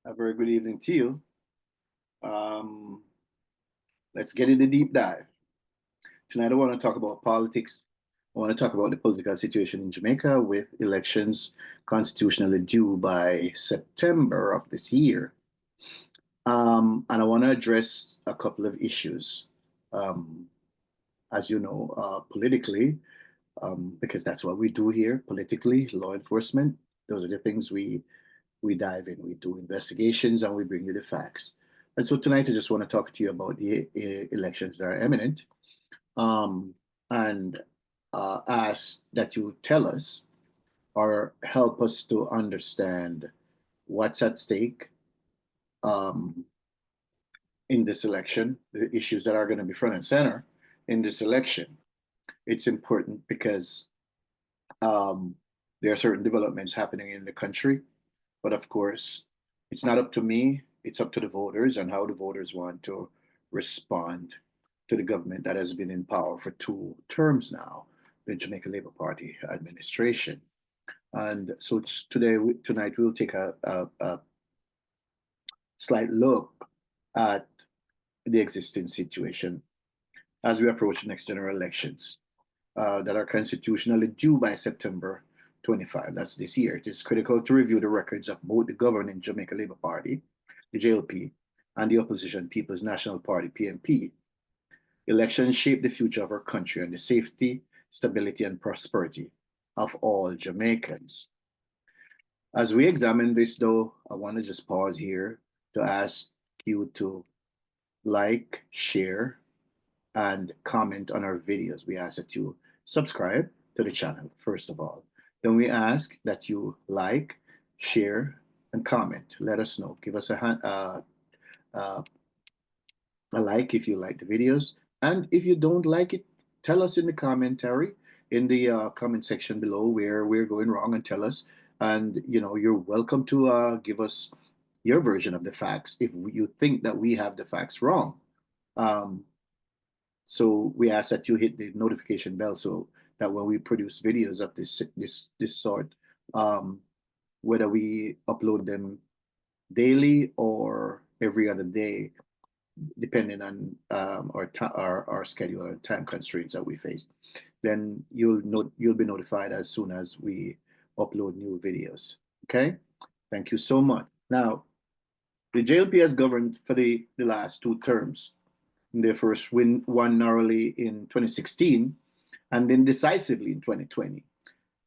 A very good evening to you. Um, let's get in the deep dive. Tonight, I want to talk about politics. I want to talk about the political situation in Jamaica with elections constitutionally due by September of this year. And I want to address a couple of issues. Um, as you know, politically, because that's what we do here politically, law enforcement. Those are the things we dive in, we do investigations, and we bring you the facts. And so tonight, I just want to talk to you about the elections that are imminent, um, and ask that you tell us or help us to understand what's at stake um, in this election, the issues that are going to be front and center in this election. It's important because um, there are certain developments happening in the country. But of course, it's not up to me, it's up to the voters and how the voters want to respond to the government that has been in power for 2 terms now, the Jamaica Labour Party administration. And so tonight, we'll take a slight look at the existing situation as we approach the next general elections that are constitutionally due by September 25. That's this year. It is critical to review the records of both the governing Jamaica Labour Party, the JLP, and the opposition People's National Party, PNP. Elections shape the future of our country and the safety, stability, and prosperity of all Jamaicans. As we examine this, though, I want to just pause here to ask you to like, share, and comment on our videos. We ask that you subscribe to the channel, first of all. Then we ask that you like, share, and comment. Let us know. Give us a like if you like the videos. And if you don't like it, tell us in the commentary, in the comment section below where we're going wrong and tell us. And, you're welcome to give us your version of the facts if you think that we have the facts wrong. So we ask that you hit the notification bell so that when we produce videos of this sort, whether we upload them daily or every other day, depending on our schedule and time constraints that we face, then you'll be notified as soon as we upload new videos. Okay, thank you so much. Now, the JLP has governed for the last 2 terms. They first won narrowly in 2016 and then decisively in 2020.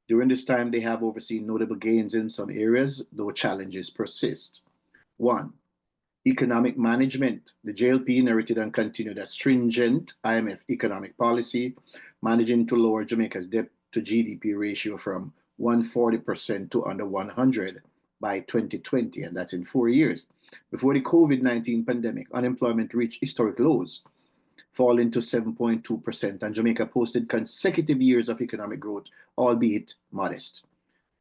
During this time, they have overseen notable gains in some areas, though challenges persist. 1. Economic management. The JLP inherited and continued a stringent IMF economic policy, managing to lower Jamaica's debt to GDP ratio from 140% to under 100 by 2020, and that's in 4 years. Before the COVID-19 pandemic, unemployment reached historic lows, falling to 7.2%, and Jamaica posted consecutive years of economic growth, albeit modest.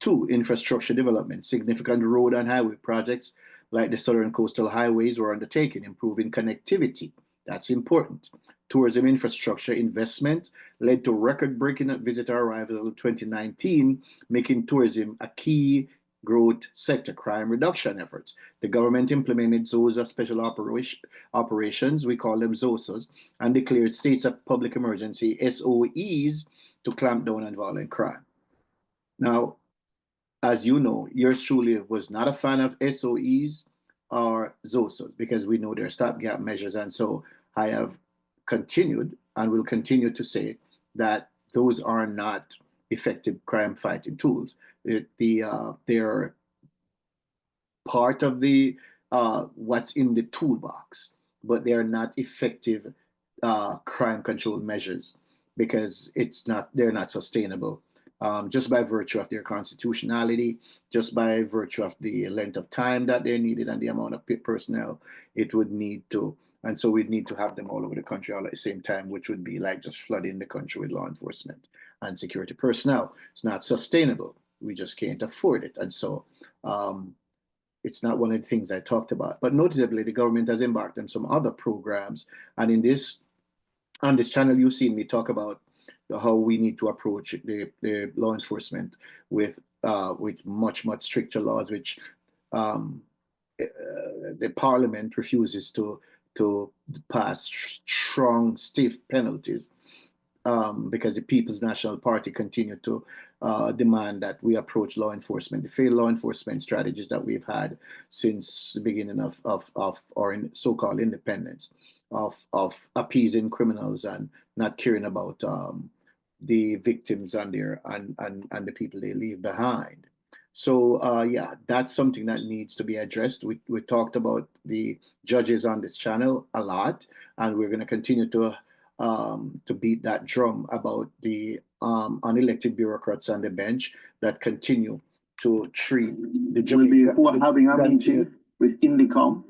2. Infrastructure development. Significant road and highway projects like the Southern Coastal Highways were undertaken, improving connectivity. That's important. Tourism infrastructure investment led to record-breaking visitor arrivals in 2019, making tourism a key growth sector. Crime reduction efforts. The government implemented zones of special operations, we call them ZOSAs, and declared states of public emergency, SOEs, to clamp down on violent crime. Now, as you know, yours truly was not a fan of SOEs or ZOSAs because we know they're stopgap measures. And so I have continued and will continue to say that those are not effective crime fighting tools. They're part of the what's in the toolbox, but they are not effective crime control measures because they're not sustainable. Just by virtue of their constitutionality, just by virtue of the length of time that they're needed and the amount of personnel it would need to. And so we'd need to have them all over the country all at the same time, which would be like just flooding the country with law enforcement and security personnel. It's not sustainable. We just can't afford it. And so it's not one of the things I talked about. But notably, the government has embarked on some other programs. And on this channel, you've seen me talk about how we need to approach the law enforcement with much stricter laws, which the parliament refuses to pass strong, stiff penalties, because the People's National Party continue to demand that we approach law enforcement, the failed law enforcement strategies that we've had since the beginning of our so-called independence, of appeasing criminals and not caring about the victims and the people they leave behind. So yeah, that's something that needs to be addressed. We talked about the judges on this channel a lot, and we're going to continue to beat that drum about the unelected bureaucrats on the bench that continue to treat the having a meeting with Indicom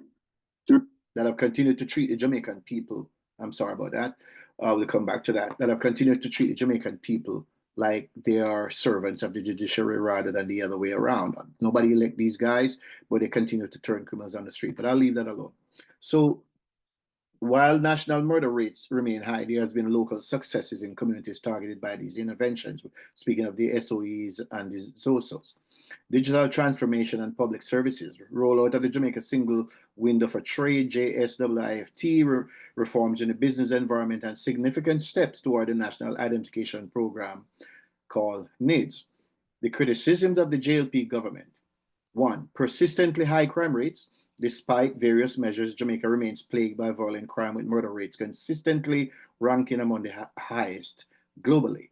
that have continued to treat the Jamaican people. I'm sorry about that. We'll come back to that. That have continued to treat the Jamaican people like they are servants of the judiciary rather than the other way around. Nobody elect these guys, but they continue to turn criminals on the street. But I'll leave that alone. So while national murder rates remain high, there has been local successes in communities targeted by these interventions. Speaking of the SOEs and the ZOSOs. Digital transformation and public services, rollout of the Jamaica Single Window for Trade, JSIIFT, reforms in the business environment, and significant steps toward the National Identification Program called NIDS. The criticisms of the JLP government. 1. Persistently high crime rates. Despite various measures, Jamaica remains plagued by violent crime, with murder rates consistently ranking among the highest globally.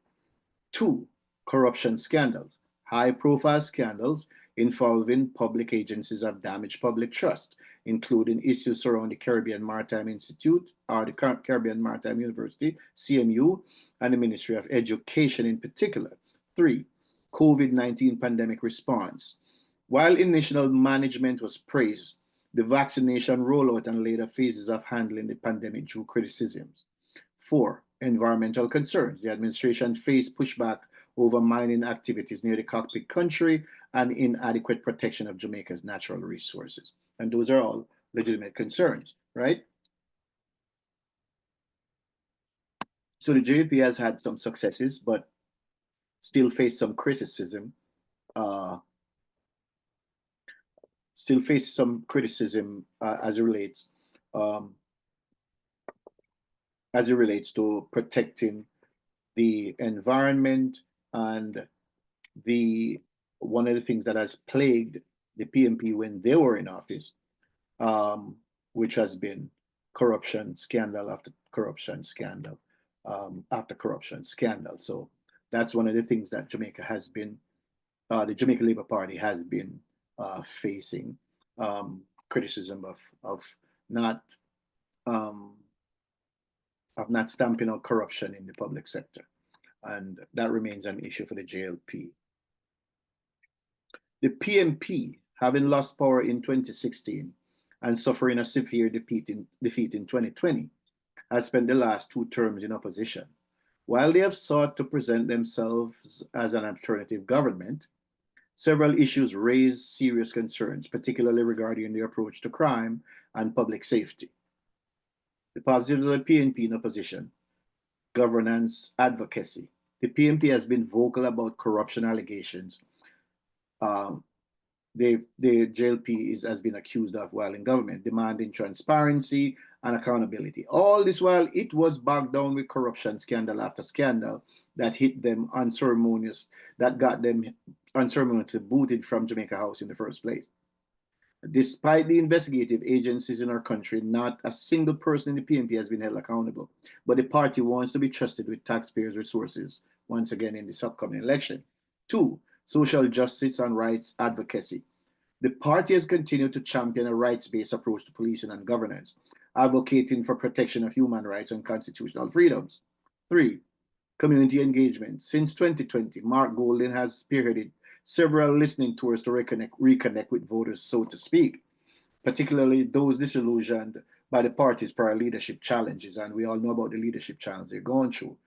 2. Corruption scandals. High-profile scandals involving public agencies have damaged public trust, including issues surrounding the Caribbean Maritime Institute, or the Caribbean Maritime University, CMU, and the Ministry of Education in particular. 3. COVID-19 pandemic response. While initial management was praised, the vaccination rollout and later phases of handling the pandemic drew criticisms. 4. Environmental concerns. The administration faced pushback over mining activities near the cockpit country and inadequate protection of Jamaica's natural resources. And those are all legitimate concerns, right? So the JLP has had some successes, but still face some criticism. As it relates to protecting the environment, and one of the things that has plagued the PNP when they were in office, which has been corruption scandal after corruption scandal after corruption scandal. So that's one of the things that Jamaica has been, the Jamaica Labour Party has been facing criticism of not stamping out corruption in the public sector. And that remains an issue for the JLP. The PNP, having lost power in 2016 and suffering a severe defeat in 2020, has spent the last 2 terms in opposition. While they have sought to present themselves as an alternative government, several issues raise serious concerns, particularly regarding their approach to crime and public safety. The positives of the PNP in opposition: governance advocacy. The PNP has been vocal about corruption allegations the JLP has been accused of while in government, demanding transparency and accountability. All this while it was bogged down with corruption scandal after scandal that hit them unceremonious, that got them unceremoniously booted from Jamaica House in the first place. Despite the investigative agencies in our country, not a single person in the PNP has been held accountable. But the party wants to be trusted with taxpayers' resources once again in this upcoming election. 2, social justice and rights advocacy. The party has continued to champion a rights-based approach to policing and governance, advocating for protection of human rights and constitutional freedoms. 3, community engagement. Since 2020, Mark Golden has spearheaded several listening tours to reconnect with voters, so to speak, particularly those disillusioned by the party's prior leadership challenges. And we all know about the leadership challenges they're going through.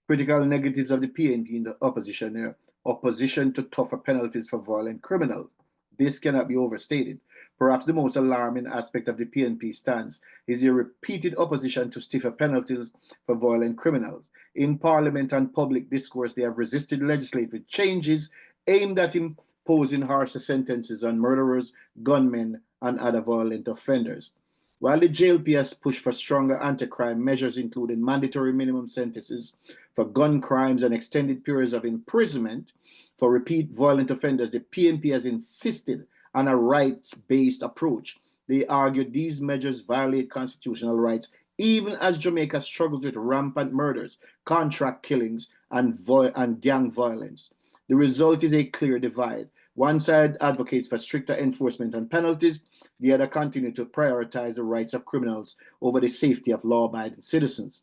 Critical negatives of the PNP in the opposition: opposition to tougher penalties for violent criminals. This cannot be overstated. Perhaps the most alarming aspect of the PNP stance is their repeated opposition to stiffer penalties for violent criminals. In Parliament and public discourse, they have resisted legislative changes aimed at imposing harsher sentences on murderers, gunmen, and other violent offenders. While the JLP has pushed for stronger anti-crime measures, including mandatory minimum sentences for gun crimes and extended periods of imprisonment for repeat violent offenders, the PNP has insisted on a rights-based approach. They argued these measures violate constitutional rights, even as Jamaica struggles with rampant murders, contract killings, and gang violence. The result is a clear divide. One side advocates for stricter enforcement and penalties, the other continue to prioritize the rights of criminals over the safety of law-abiding citizens.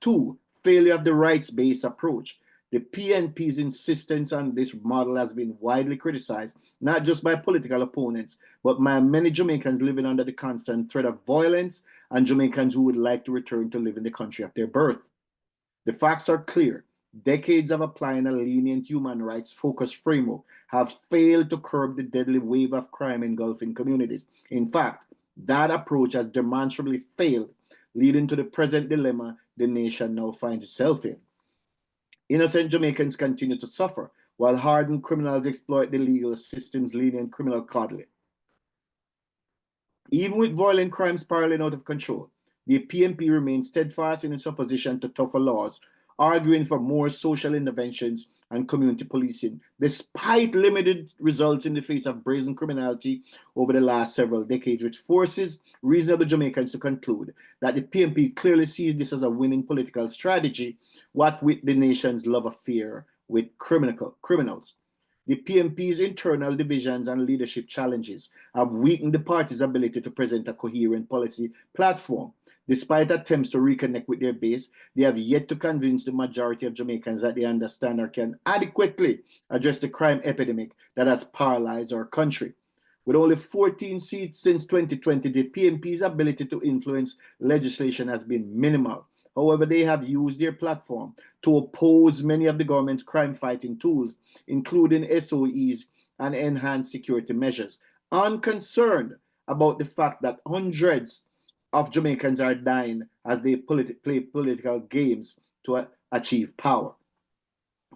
Two, failure of the rights-based approach. The PNP's insistence on this model has been widely criticized, not just by political opponents, but by many Jamaicans living under the constant threat of violence and Jamaicans who would like to return to live in the country of their birth. The facts are clear. Decades of applying a lenient human rights focused framework have failed to curb the deadly wave of crime engulfing communities. In fact, that approach has demonstrably failed, leading to the present dilemma the nation now finds itself in. Innocent Jamaicans continue to suffer, while hardened criminals exploit the legal system's lenient criminal coddling. Even with violent crime spiraling out of control, the PNP remains steadfast in its opposition to tougher laws, arguing for more social interventions and community policing, despite limited results in the face of brazen criminality over the last several decades, which forces reasonable Jamaicans to conclude that the PNP clearly sees this as a winning political strategy, what with the nation's love affair with criminals. The PNP's internal divisions and leadership challenges have weakened the party's ability to present a coherent policy platform. Despite attempts to reconnect with their base, they have yet to convince the majority of Jamaicans that they understand or can adequately address the crime epidemic that has paralyzed our country. With only 14 seats since 2020, the PNP's ability to influence legislation has been minimal. However, they have used their platform to oppose many of the government's crime-fighting tools, including SOEs and enhanced security measures, unconcerned about the fact that hundreds of Jamaicans are dying as they play political games to achieve power.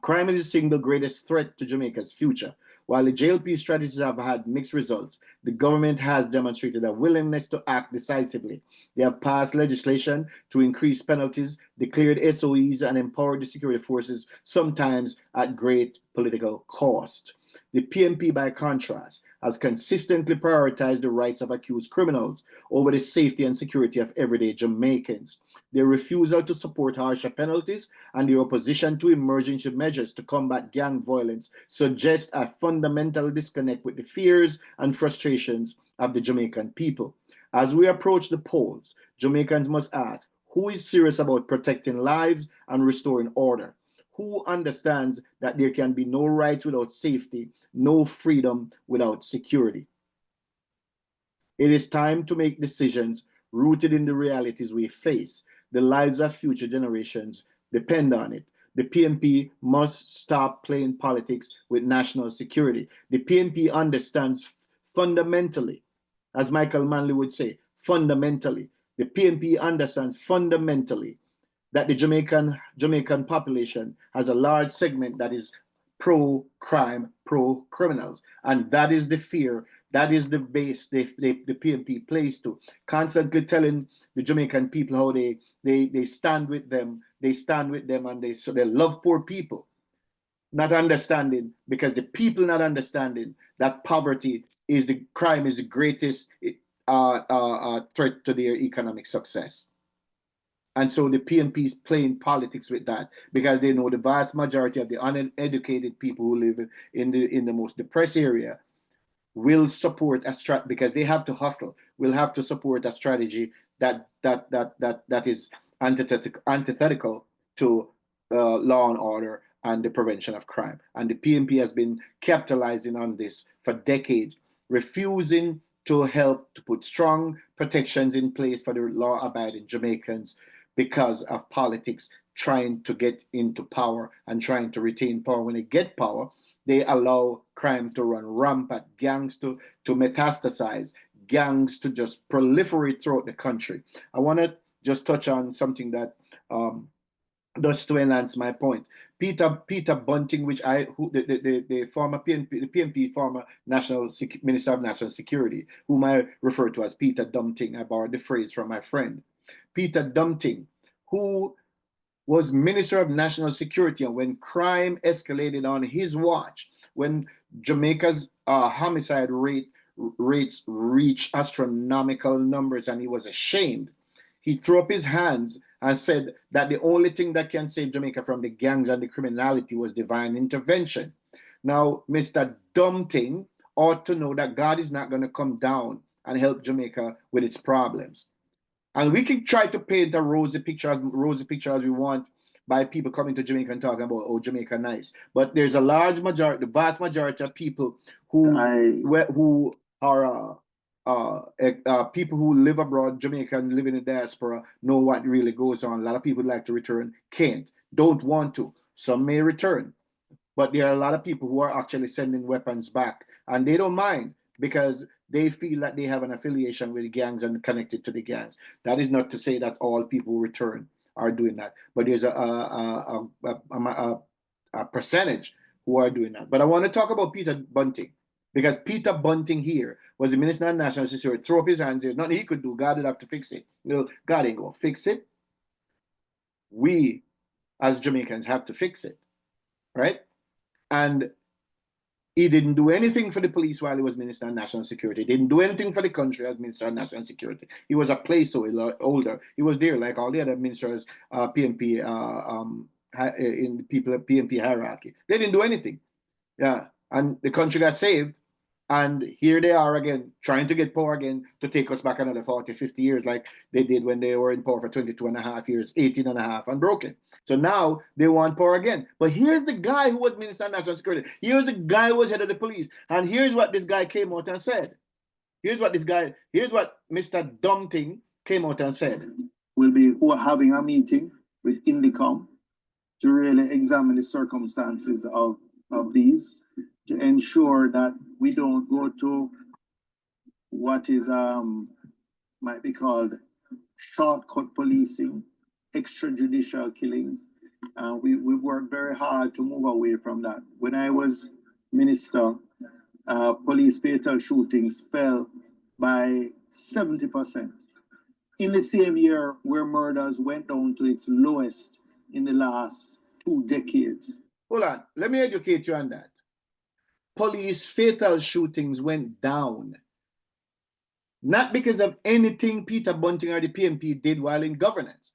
Crime is the single greatest threat to Jamaica's future. While the JLP strategies have had mixed results, the government has demonstrated a willingness to act decisively. They have passed legislation to increase penalties, declared SOEs, and empowered the security forces, sometimes at great political cost. The PNP, by contrast, has consistently prioritized the rights of accused criminals over the safety and security of everyday Jamaicans. Their refusal to support harsher penalties and their opposition to emergency measures to combat gang violence suggest a fundamental disconnect with the fears and frustrations of the Jamaican people. As we approach the polls, Jamaicans must ask, who is serious about protecting lives and restoring order? Who understands that there can be no rights without safety, no freedom without security? It is time to make decisions rooted in the realities we face. The lives of future generations depend on it. The PNP must stop playing politics with national security. The PNP understands fundamentally, as Michael Manley would say, fundamentally. The PNP understands fundamentally that the Jamaican population has a large segment that is pro-crime, pro-criminals. And that is the fear, that is the base the PNP plays to, constantly telling the Jamaican people how they stand with them, and they love poor people, not understanding, because the people not understanding that crime is the greatest threat to their economic success. And so the PNP is playing politics with that because they know the vast majority of the uneducated people who live in the most depressed area will support a strategy, because they have to hustle, will have to support a strategy that is antithetical to law and order and the prevention of crime. And the PNP has been capitalizing on this for decades, refusing to help to put strong protections in place for the law-abiding Jamaicans because of politics trying to get into power and trying to retain power. When they get power, they allow crime to run rampant, gangs to metastasize, gangs to just proliferate throughout the country. I want to just touch on something that Just to enhance my point, Peter Bunting, the former PNP former Minister of National Security, whom I refer to as Peter Dumpting, I borrowed the phrase from my friend, Peter Dumpting, who was Minister of National Security, and when crime escalated on his watch, when Jamaica's homicide rates reached astronomical numbers, and he was ashamed, he threw up his hands and said that the only thing that can save Jamaica from the gangs and the criminality was divine intervention. Now, Mr. Dumpting ought to know that God is not going to come down and help Jamaica with its problems. And we can try to paint a rosy picture as we want by people coming to Jamaica and talking about, oh, Jamaica nice. But there's a large majority, the vast majority of people who are people who live abroad, Jamaica, and live in the diaspora, know what really goes on. A lot of people like to return, can't, don't want to. Some may return. But there are a lot of people who are actually sending weapons back, and they don't mind because they feel that they have an affiliation with the gangs and connected to the gangs. That is not to say that all people who return are doing that, but there's a percentage who are doing that. But I want to talk about Peter Bunting, because Peter Bunting here was the Minister of National Security, throw up his hands, there's nothing he could do, God would have to fix it. Well, God ain't gonna fix it. We, as Jamaicans, have to fix it, right? And he didn't do anything for the police while he was Minister of National Security. He didn't do anything for the country as Minister of National Security. He was a placeholder. He was there like all the other ministers, PNP, in the people PNP hierarchy. They didn't do anything. Yeah. And the country got saved. And here they are again, trying to get power again to take us back another 40, 50 years like they did when they were in power for 22 and a half years, 18 and a half, and broken. So now they want power again. But here's the guy who was Minister of National Security. Here's the guy who was head of the police. And here's what this guy came out and said. Here's what Mr. Dumpting came out and said. We'll be having a meeting with INDICOM to really examine the circumstances of these, to ensure that we don't go to what is might be called shortcut policing, extrajudicial killings. We worked very hard to move away from that. When I was minister, police fatal shootings fell by 70%. In the same year where murders went down to its lowest in the last 2 decades. Hold on, let me educate you on that. Police fatal shootings went down, not because of anything Peter Bunting or the PNP did while in governance.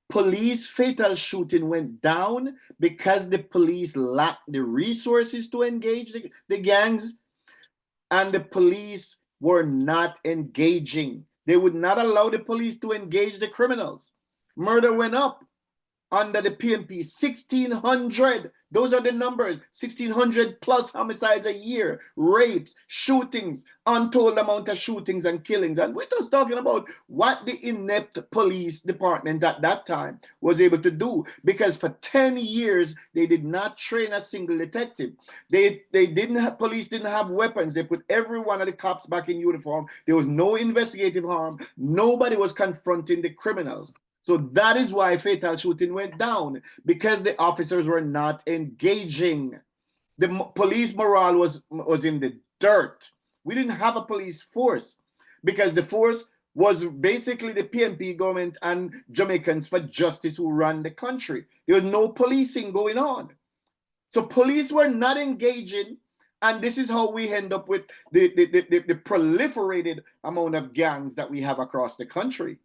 Police fatal shooting went down because the police lacked the resources to engage the gangs, and the police were not engaging. They would not allow the police to engage the criminals. Murder went up under the PNP, 1,600. Those are the numbers, 1,600 plus homicides a year, rapes, shootings, untold amount of shootings and killings. And we're just talking about what the inept police department at that time was able to do, because for 10 years, they did not train a single detective. Police didn't have weapons. They put every one of the cops back in uniform. There was no investigative harm. Nobody was confronting the criminals. So that is why fatal shooting went down, because the officers were not engaging. The police morale was in the dirt. We didn't have a police force because the force was basically the PNP government and Jamaicans for Justice who ran the country. There was no policing going on. So police were not engaging, and this is how we end up with the proliferated amount of gangs that we have across the country.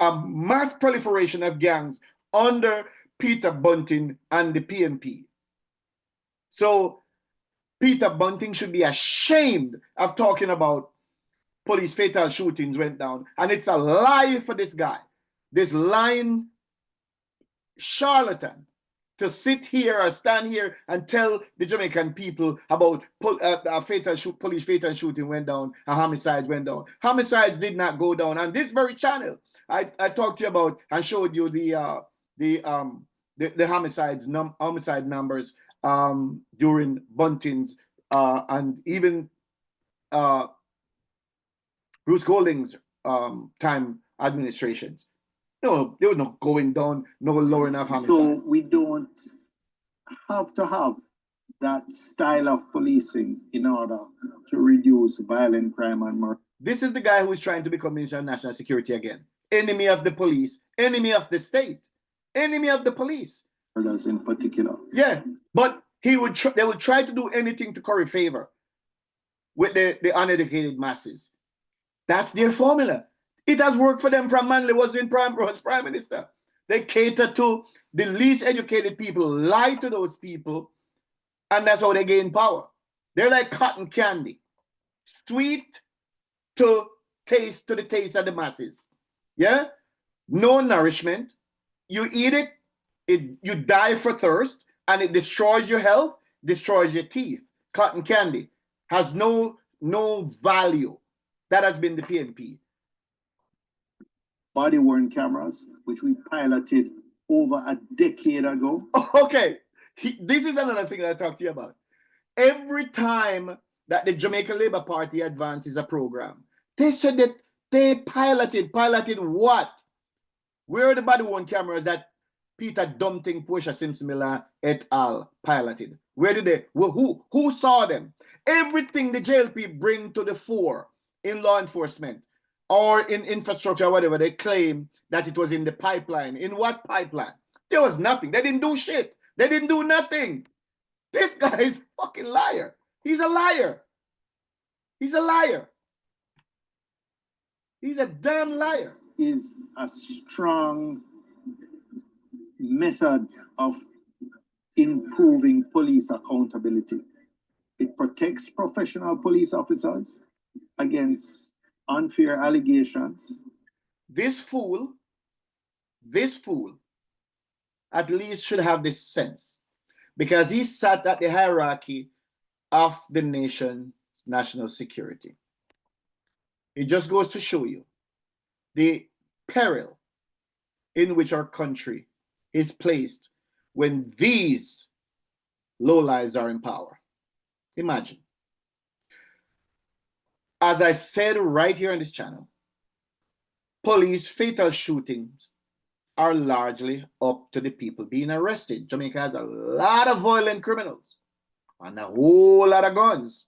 A mass proliferation of gangs under Peter Bunting and the PNP. So Peter Bunting should be ashamed of talking about police fatal shootings went down. And it's a lie for this guy, this lying charlatan, to sit here or stand here and tell the Jamaican people about police fatal shooting went down and homicides went down. Homicides did not go down. On this very channel, I talked to you about and showed you the homicide numbers during Bunting's and even Bruce Golding's time administrations. No, they were not going down, no lowering of homicide. So we don't have to have that style of policing in order to reduce violent crime and murder. This is the guy who is trying to become Minister of National Security again. Enemy of the police, enemy of the state, enemy of the police. Murders in particular. Yeah, but they would try to do anything to curry favor with the uneducated masses. That's their formula. It has worked for them from Manley was prime minister. They cater to the least educated people, lie to those people, and that's how they gain power. They're like cotton candy, sweet to the taste of the masses. Yeah, no nourishment. You eat it, you die for thirst, and it destroys your health, destroys your teeth. Cotton candy has no value. That has been the PNP. Body-worn cameras, which we piloted over a decade ago. Okay, this is another thing that I talked to you about. Every time that the Jamaica Labour Party advances a program, they said that they piloted what? Where are the body-worn cameras that Peter Bunting, Portia Simpson Miller et al. Piloted? Where did they? Who saw them? Everything the JLP bring to the fore in law enforcement or in infrastructure or whatever, they claim that it was in the pipeline. In what pipeline? There was nothing. They didn't do shit. They didn't do nothing. This guy is a fucking liar. He's a liar. He's a liar. He's a damn liar. Is a strong method of improving police accountability. It protects professional police officers against unfair allegations. This fool at least should have this sense, because he sat at the hierarchy of the nation's national security. It just goes to show you the peril in which our country is placed when these lowlives are in power. Imagine. As I said right here on this channel, police fatal shootings are largely up to the people being arrested. Jamaica has a lot of violent criminals and a whole lot of guns.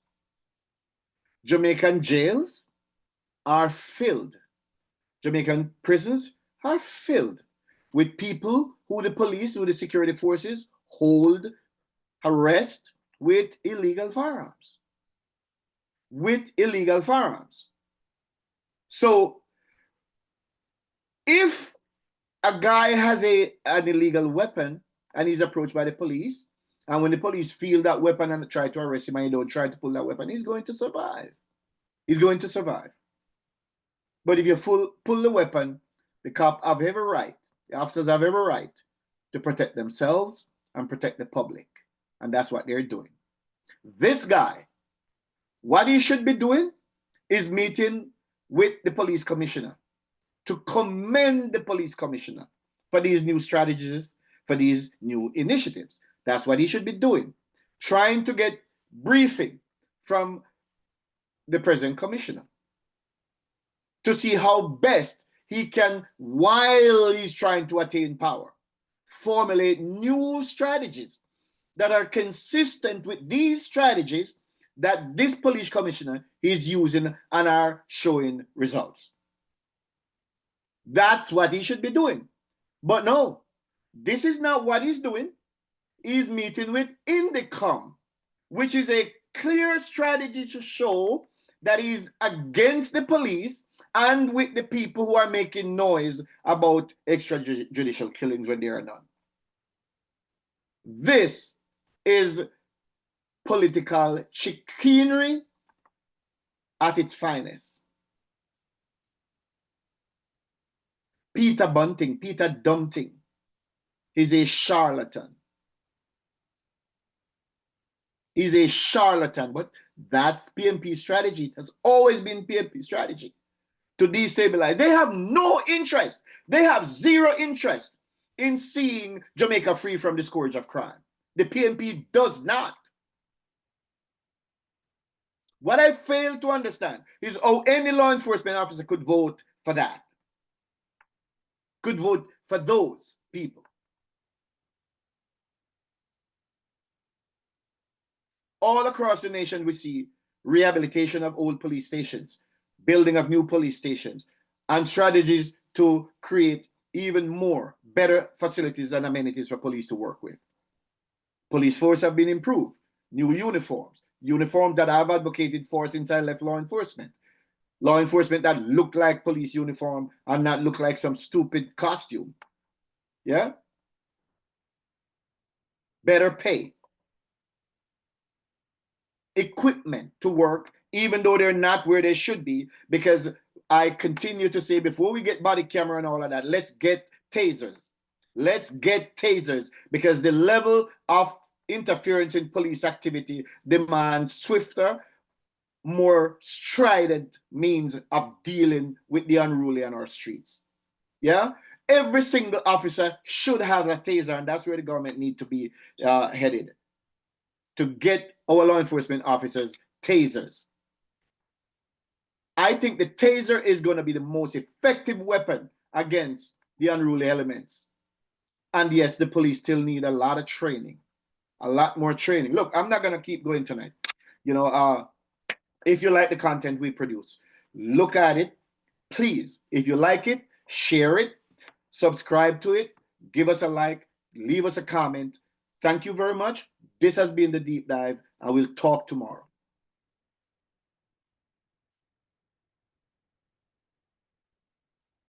Jamaican jails are filled. Jamaican prisons are filled with people who the police, who the security forces hold, arrest with illegal firearms. So if a guy has an illegal weapon and he's approached by the police, and when the police feel that weapon and try to arrest him and he don't try to pull that weapon, he's going to survive. He's going to survive. But if you pull the weapon, the cop have every right, the officers have every right to protect themselves and protect the public. And that's what they're doing. This guy, what he should be doing is meeting with the police commissioner to commend the police commissioner for these new strategies, for these new initiatives. That's what he should be doing. Trying to get briefing from the present commissioner to see how best he can, while he's trying to attain power, formulate new strategies that are consistent with these strategies that this police commissioner is using and are showing results. That's what he should be doing. But no, this is not what he's doing. He's meeting with Indicom, which is a clear strategy to show that he's against the police and with the people who are making noise about extrajudicial killings when they are none. This is political chicanery at its finest. Peter Bunting, Peter Dumpting, is a charlatan. He's a charlatan, but that's PNP strategy. It has always been PNP strategy to destabilize. They have no interest. They have zero interest in seeing Jamaica free from the scourge of crime. The PNP does not. What I fail to understand is how any law enforcement officer could vote for that. could vote for those people. All across the nation, we see rehabilitation of old police stations, building of new police stations, and strategies to create even more better facilities and amenities for police to work with. Police force have been improved, new uniforms that I've advocated for since I left law enforcement that look like police uniform and not look like some stupid costume. Yeah? Better pay. Equipment to work, even though they're not where they should be, because I continue to say, before we get body camera and all of that, let's get tasers. Let's get tasers, because the level of interference in police activity demands swifter, more strident means of dealing with the unruly on our streets. Yeah? Every single officer should have a taser, and that's where the government need to be headed, to get our law enforcement officers tasers. I think the taser is going to be the most effective weapon against the unruly elements. And yes, the police still need a lot of training, a lot more training. Look, I'm not going to keep going tonight. You know, if you like the content we produce, look at it. Please, if you like it, share it, subscribe to it, give us a like, leave us a comment. Thank you very much. This has been the Deep Dive. I will talk tomorrow.